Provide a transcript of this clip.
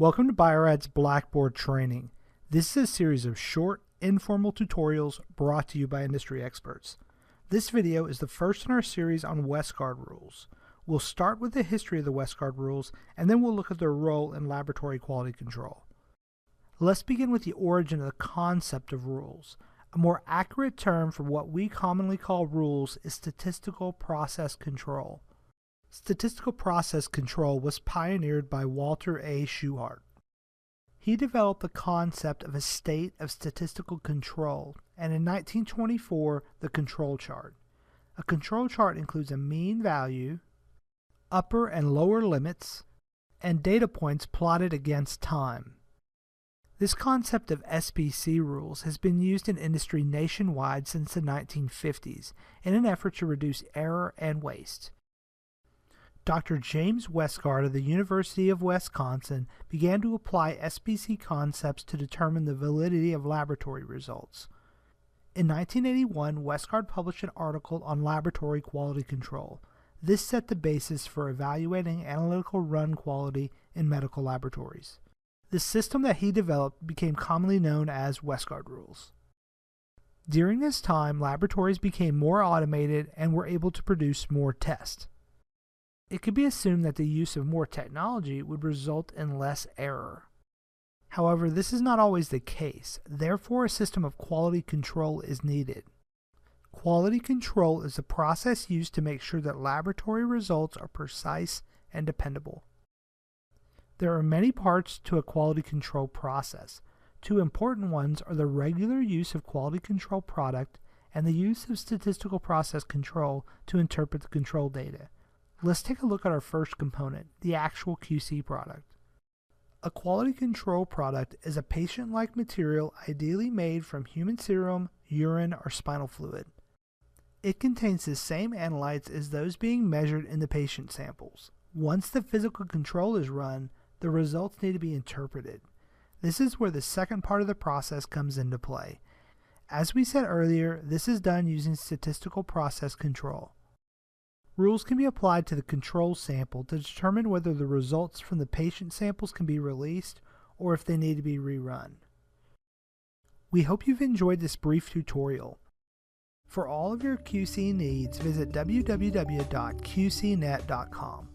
Welcome to Biorad's Blackboard training. This is a series of short, informal tutorials brought to you by industry experts. This video is the first in our series on Westgard Rules. We'll start with the history of the Westgard Rules, and then we'll look at their role in laboratory quality control. Let's begin with the origin of the concept of rules. A more accurate term for what we commonly call rules is statistical process control. Statistical process control was pioneered by Walter A. Shewhart. He developed the concept of a state of statistical control, and in 1924, the control chart. A control chart includes a mean value, upper and lower limits, and data points plotted against time. This concept of SPC rules has been used in industry nationwide since the 1950s in an effort to reduce error and waste. Dr. James Westgard of the University of Wisconsin began to apply SPC concepts to determine the validity of laboratory results. In 1981, Westgard published an article on laboratory quality control. This set the basis for evaluating analytical run quality in medical laboratories. The system that he developed became commonly known as Westgard Rules. During this time, laboratories became more automated and were able to produce more tests. It could be assumed that the use of more technology would result in less error. However, this is not always the case. Therefore, a system of quality control is needed. Quality control is the process used to make sure that laboratory results are precise and dependable. There are many parts to a quality control process. Two important ones are the regular use of quality control product and the use of statistical process control to interpret the control data. Let's take a look at our first component, the actual QC product. A quality control product is a patient-like material ideally made from human serum, urine, or spinal fluid. It contains the same analytes as those being measured in the patient samples. Once the physical control is run, the results need to be interpreted. This is where the second part of the process comes into play. As we said earlier, this is done using statistical process control. Rules can be applied to the control sample to determine whether the results from the patient samples can be released or if they need to be rerun. We hope you've enjoyed this brief tutorial. For all of your QC needs, visit www.qcnet.com.